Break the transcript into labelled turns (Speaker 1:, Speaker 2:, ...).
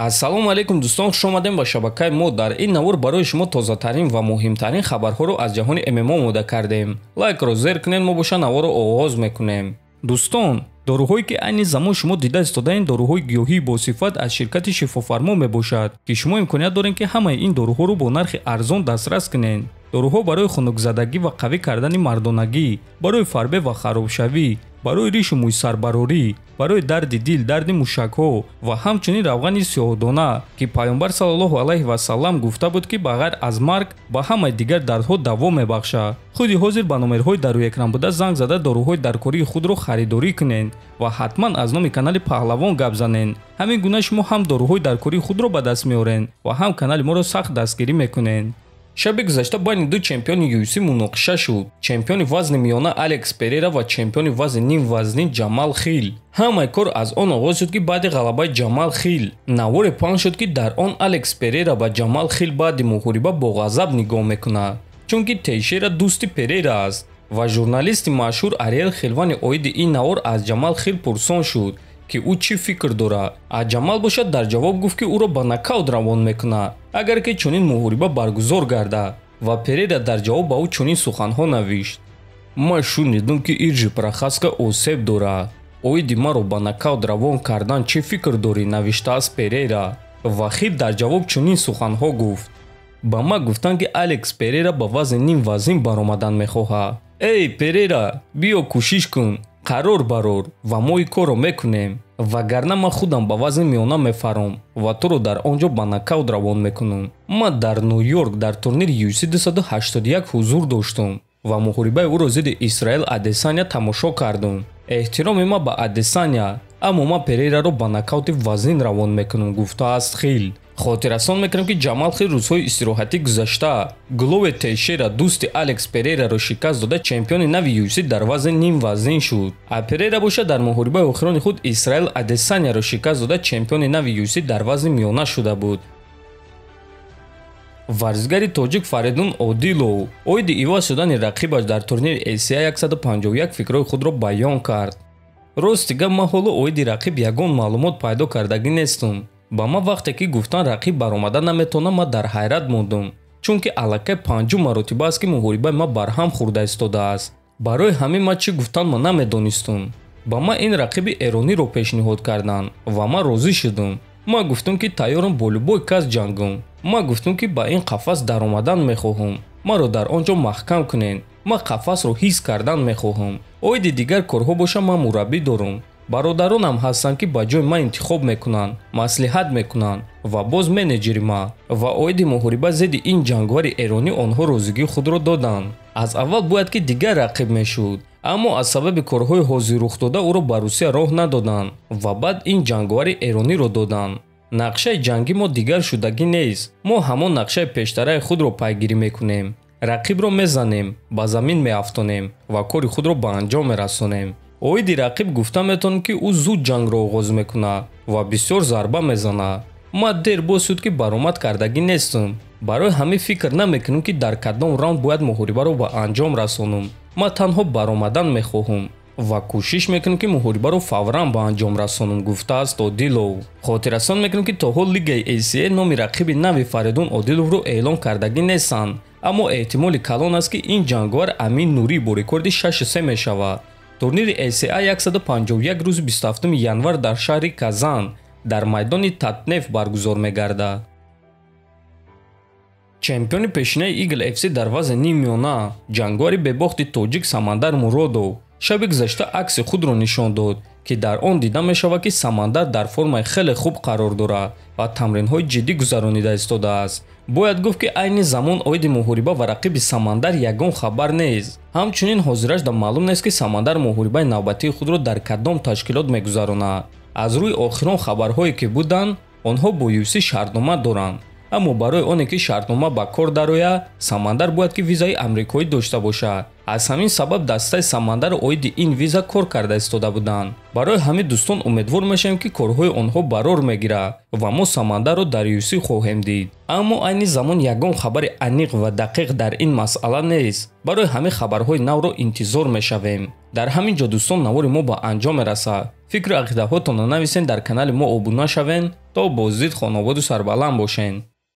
Speaker 1: Ассалому алайкум дӯстон, хуш омадем ба шабакаи мо. Дар ин навор барои шумо тозатарин ва муҳимтарин хабарҳоро аз ҷаҳони ММО омода кардем. Лайкро зер кунед, мо боша наворро оғоз мекунем. Дӯстон, доруҳое ки айни замон шумо дида истодаин доруҳои гиёҳии босифат аз ширкати Шифофармо мебошад, ки шумо имконият доред ки ҳамаи ин доруҳоро бо нархи арзон дастрас кунед. доруҳо барои хунукзадагӣ ва қавӣ кардани мардонагӣ, барои фарбе ва харобшавӣ, барои ришу мӯйсарбарорӣ, барои дарди дил, дарди мушакҳо ва ҳамчунин равғани сиёҳдона, ки пайғамбар саллаллоҳу алайҳи васаллам гуфта буд ки ба ғайр аз марг ба ҳамаи дигар дардҳо даво мебахшад. худи ҳозир ба номерҳои дар рӯи экран буда занг зада доруҳои даркории худро харидорӣ кунед ва ҳатман аз номи канали Паҳлавон гап занед. ҳамин гуна шумо ҳам доруҳои даркории худро ба даст меоред ва ҳам канали моро сахт дастгирӣ мекунед. шаби гузашта байни ду чемпиони UFC муноқиша шуд. чемпиони вазни миёна Алекс Перейра ва чемпиони вазни ним вазни Ҷамал Хил. ҳамаи кор аз он оғоз шуд ки баъди ғалабаи Ҷамал Хил наворе паҳн шуд ки дар он Алекс Перейра ба Ҷамал Хил баъди муҳориба бо ғазаб нигоҳ мекунад, чунки Тейшера дӯсти Перейра аст. ва журналисти машҳур Ариел Хелвани оиди ин навор аз Ҷамал Хил пурсон шуд ки ӯ чӣ фикр дорад. аз Ҷамал бошад дар ҷавоб гуфт ки ӯро ба нокаут равон мекунад агар ки чунин муҳориба баргузор гардад. ва Перейра дар ҷавоб ба ӯ чунин суханҳо навишт: ман шунидам ки иржи прахаска осеб дорад. оиди маро ба нокаут равон кардан чӣ фикр дорӣ? навиштааст Перейра. ва Хил дар ҷавоб чунин суханҳо гуфт: ба ман гуфтанд ки Алекс Перейра ба вазни ним вазн баромадан мехоҳад. эй Перейра, биё кӯшиш кун, қарор барор ва мо ин корро мекунем. вагарна ман худам ба вазни миёна мефаром ва туро дар он ҷо ба нокаут равон мекунам. ман дар Ню-Йорк дар турнири UFC 281 ҳузур доштам ва муҳорибаи ӯро зидди Исраил Адесаня тамошо кардам. эҳтироми ман ба Адесаня, аммо ман Перейраро ба нокаути вазнин равон мекунам, гуфтааст Хил. хотиррасон мекунем ки Ҷамал Хил рӯзҳои истироҳатӣ гузашта Глове Тейшера дӯсти Алекс Перейраро шикаст дода чемпиони нави UFC дар вазни ним вазнин шуд. а Перейра боша дар муҳорибаи охирони худ Исраил Адесаняро шикаст дода чемпиони нави UFC дар вазни миёна шуда буд. варзигари тоҷик Фаридун Одилов оиди иваз шудани рақибаш дар турнири ACI 151 фикрҳои худро баён кард. рости гап, ман ҳоло оиди рақиб ягон маълумот пайдо кардагӣ нестам. ба ман вақте ки гуфтан рақиб баромада наметавонад, ман дар ҳайрат мондам, чунки аллакай панҷум маротиба аст ки муҳорибаи ман барҳам хӯрда истодааст. барои ҳамин ман чӣ гуфтан ман намедонистам. ба ман ин рақиби эрониро пешниҳод карданд ва ман розӣ шудам. ман гуфтам ки тайёрам бо любой кас ҷангам. ман гуфтам ки ба ин қафас даромадан мехоҳам. маро дар он ҷо маҳкам кунед. ман қафасро ҳис кардан мехоҳам. оиди дигар корҳо боша, ман мураббӣ дорам. бародаронам ҳастанд ки ба ҷои ман интихоб мекунанд, маслиҳат мекунанд ва боз менеҷери ман. ва оиди муҳориба зидди ин ҷангвари эронӣ онҳо розигии худро доданд. аз аввал бояд ки дигар рақиб мешуд, аммо аз сабаби корҳои ҳозир рухдода ӯро ба Русия роҳ надоданд ва баъд ин ҷангвари эрониро доданд. нақшаи ҷангӣ мо дигар шудагӣ нест. мо ҳамон нақшаи пештараи худро пайгирӣ мекунем. рақибро мезанем, ба замин меафтонем ва кори худро ба анҷом мерасонем. оиди рақиб гуфта метавонем ки ӯ зуд ҷангро оғоз мекунад ва бисёр зарба мезанад. ман дер боз шуд ки баромад кардагӣ нестам. барои ҳамин фикр намекунам ки дар кадом раунд бояд муҳорибаро ба анҷом расонам. ман танҳо баромадан мехоҳам ва кӯшиш мекунам ки муҳорибаро фавран ба анҷом расонам, гуфтааст Одилов. хотиррасон мекунам ки то ҳол лигаи ACA номи рақиби нави Фаридун Одиловро эълон кардагӣ нестанд, аммо эҳтимоли калон аст ки ин ҷангвар Амин Нурӣ бо рекорди 6-3 мешавад. турнири ACI 151 рӯзи 27 январ дар шаҳри Казан дар майдони Татнеф баргузор мегардад. чемпиони пешинаи Eagle FC дар вазни ним миёна ҷангвари бебохти тоҷик Самандар Муродов шаби гузашта акси худро нишон дод, ки дар он дида мешавад ки Самандар дар формаи хеле хуб қарор дорад ва тамринҳои ҷиддӣ гузаронида истодааст. бояд гуфт ки айни замон оиди муҳориба ва рақиби Самандар ягон хабар нест. ҳамчунин ҳозирашда маълум нест ки Самандар муҳорибаи навбатии худро дар кадом ташкилот мегузаронад. аз рӯи охирон хабарҳое ки буданд, онҳо бо UFC шартнома доранд, аммо барои оне ки шартнома ба кор дарояд, Самандар бояд ки визаи амрикоӣ дошта бошад. аз ҳамин сабаб дастаи Самандар оиди ин виза кор карда истода буданд. барои ҳамин дӯстон умедвор мешавем ки корҳои онҳо барор мегирад ва мо Самандарро дар UFC хоҳем дид. аммо айни замон ягон хабари аниқ ва дақиқ дар ин масъала нест. барои ҳамин хабарҳои навро интизор мешавем. дар ҳамин ҷо дӯстон навори мо ба анҷом мерасад. фикру ақидаҳоятонро нависен, дар канали мо обуна шавен. то бозид хонободу сарбаланд бошен.